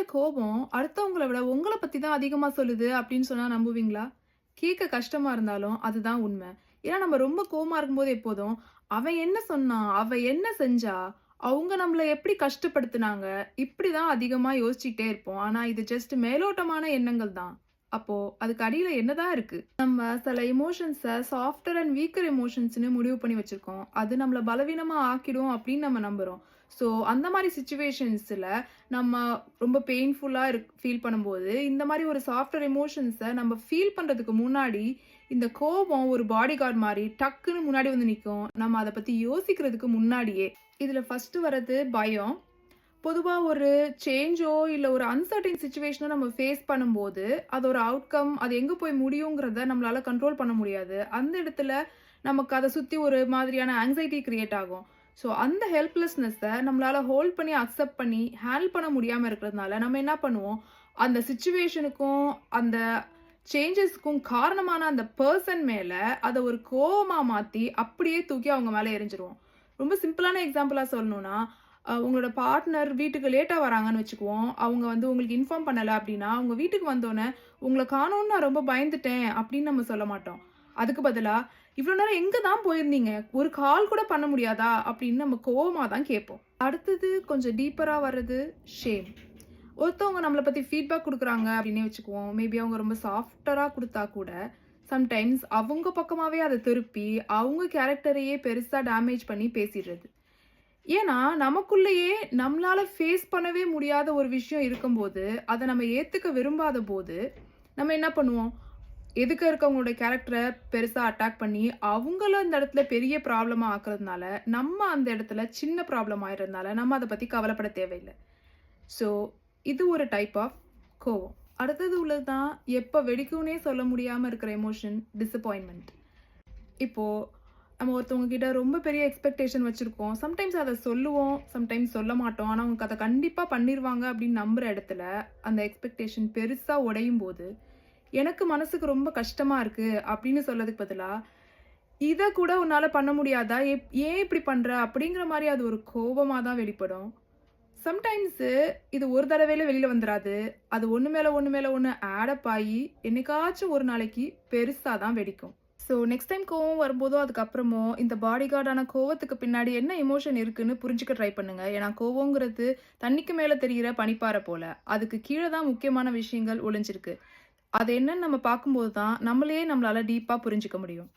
கோபம் அடுத்தவங்கள விட உங்கள பத்தி தான் அதிகமா சொல்லுது அப்படின்னு சொன்னா நம்புவீங்களா? கேட்க கஷ்டமா இருந்தாலும் அதுதான் உண்மை. ஏன்னா நம்ம ரொம்ப கோவமா இருக்கும்போது எப்போதும், "அவன் என்ன சொன்னான்? அவ என்ன செஞ்சா? அவங்க நம்மள எப்படி கஷ்டப்படுத்துனாங்க?" இப்படிதான் அதிகமா யோசிச்சுக்கிட்டே இருப்போம். ஆனா இது ஜஸ்ட் மேலோட்டமான எண்ணங்கள் தான். அப்போ அதுக்கு அடியில என்னதான் இருக்கு? நம்ம சில எமோஷன்ஸ சாஃப்டர் அண்ட் வீக்கர் எமோஷன்ஸ்ன்னு முடிவு பண்ணி வச்சிருக்கோம். அது நம்மள பலவீனமா ஆக்கிடும் அப்படின்னு நம்ம நம்புறோம். ஸோ அந்த மாரி சிச்சுவேஷன்ஸ்ல நம்ம ரொம்ப பெயின்ஃபுல்லா ஃபீல் பண்ணும்போது, இந்த மாரி ஒரு சாஃப்ட்வேர் எமோஷன்ஸ நம்ம ஃபீல் பண்றதுக்கு முன்னாடி, இந்த கோபம் ஒரு பாடி கார்ட் மாரி டக்குன்னு முன்னாடி வந்து நிக்கும். நம்ம அத பத்தி யோசிக்கிறதுக்கு முன்னாடியே. இதுல ஃபர்ஸ்ட் வர்றது பயம். பொதுவா ஒரு சேஞ்சோ, இல்ல ஒரு அன்சர்டைன் சிச்சுவேஷனோ நம்ம ஃபேஸ் பண்ணும்போது, அதோட அவுட்கம் அது எங்க போய் முடியுங்கிறத நம்மளால கண்ட்ரோல் பண்ண முடியாது. அந்த இடத்துல நமக்கு அத சுத்தி ஒரு மாதிரியான ஆங்ஸைட்டி கிரியேட் ஆகும். ஸோ அந்த ஹெல்ப்லெஸ்னஸ நம்மளால ஹோல்ட் பண்ணி, அக்செப்ட் பண்ணி, ஹேண்டில் பண்ண முடியாம இருக்கிறதுனால, நம்ம என்ன பண்ணுவோம், அந்த சிச்சுவேஷனுக்கும், அந்த சேஞ்சஸ்க்கும் காரணமான அந்த பெர்சன் மேல அத ஒரு கோவமா மாத்தி, அப்படியே தூக்கி அவங்க மேல எறிஞ்சிருவோம். ரொம்ப சிம்பிளான எக்ஸாம்பிளா சொல்லணும்னா, உங்களோட பார்ட்னர் வீட்டுக்கு லேட்டா வராங்கன்னு வச்சுக்குவோம். அவங்க வந்து உங்களுக்கு இன்ஃபார்ம் பண்ணல அப்படின்னா, அவங்க வீட்டுக்கு வந்தோனே, "உங்கள காணோம்னு நான் ரொம்ப பயந்துட்டேன்" அப்படின்னு நம்ம சொல்ல மாட்டோம். அதுக்கு பதிலா, "இவ்வளோ நேரம் எங்க தான் போயிருந்தீங்க? ஒரு கால் கூட பண்ண முடியாதா?" அப்படின்னு நம்ம கோவமா தான் கேட்போம். அடுத்தது கொஞ்சம் டீப்பரா வர்றது ஷேம். ஒருத்தவங்க நம்மள பத்தி ஃபீட்பேக் குடுக்குறாங்க அப்படின்னே வச்சுக்குவோம். மேபி அவங்க ரொம்ப சாஃப்ட்டரா குடுத்தா கூட, சம்டைம்ஸ் அவங்க பக்கமாவே அத திருப்பி, அவங்க கேரக்டரையே பெருசா டேமேஜ் பண்ணி பேசிடுறது. ஏன்னா, நமக்குள்ளேயே நம்மளால ஃபேஸ் பண்ணவே முடியாத ஒரு விஷயம் இருக்கும்போது, அத நம்ம ஏத்துக்க விரும்பாத போது, நம்ம என்ன பண்ணுவோம்? எதுக்க இருக்கவங்களோட கேரக்டர பெருசா அட்டாக் பண்ணி, அவங்கள அந்த இடத்துல பெரிய ப்ராப்ளமா ஆக்குறதுனால, நம்ம அந்த இடத்துல சின்ன ப்ராப்ளம் ஆயிடுறதுனால, நம்ம அத பத்தி கவலைப்பட தேவையில்ல. ஸோ, இது ஒரு டைப் ஆஃப் கோவம். அடுத்தது உள்ளது தான், எப்ப வெடிக்கும்னே சொல்ல முடியாம இருக்கிற எமோஷன், டிசப்பாயின்ட்மென்ட். இப்போ நம்ம ஒருத்தவங்க கிட்ட ரொம்ப பெரிய எக்ஸ்பெக்டேஷன் வச்சிருக்கோம். சம்டைம்ஸ் அத சொல்லுவோம், சம்டைம்ஸ் சொல்ல மாட்டோம். ஆனா, அவங்க அத கண்டிப்பா பண்ணிருவாங்க அப்படின்னு நம்புற இடத்துல, அந்த எக்ஸ்பெக்டேஷன் பெருசா உடையும்போது, எனக்கு மனசுக்கு ரொம்ப கஷ்டமா இருக்கு அப்படின்னு சொல்றதுக்கு பதிலா, "இத கூட உன்னால பண்ண முடியாதா? ஏன் இப்படி பண்ற?" அப்படிங்கிற மாரி அது ஒரு கோவமா தான் வெளிப்படும். சம்டைம்ஸு இது ஒரு தடவையில வெளில வந்துராது. அது ஒண்ணு மேல ஒண்ணு மேல ஒண்ணு ஆட் அப் ஆயி, என்னைக்காச்சும் ஒரு நாளைக்கு பெருசா தான் வெடிக்கும். ஸோ நெக்ஸ்ட் டைம் கோவம் வரும்போதோ, அதுக்கப்புறமோ இந்த பாடிகார்டான கோவத்துக்கு பின்னாடி என்ன எமோஷன் இருக்குன்னு புரிஞ்சுக்க ட்ரை பண்ணுங்க. ஏன்னா கோவங்கிறது தண்ணிக்கு மேல தெரியிற பனிப்பாறை போல. அதுக்கு கீழ தான் முக்கியமான விஷயங்கள் ஒளிஞ்சிருக்கு. அது என்னன்னு நம்ம பார்க்கும்போது தான், நம்மளையே நம்மளால டீப்பா புரிஞ்சுக்க முடியும்.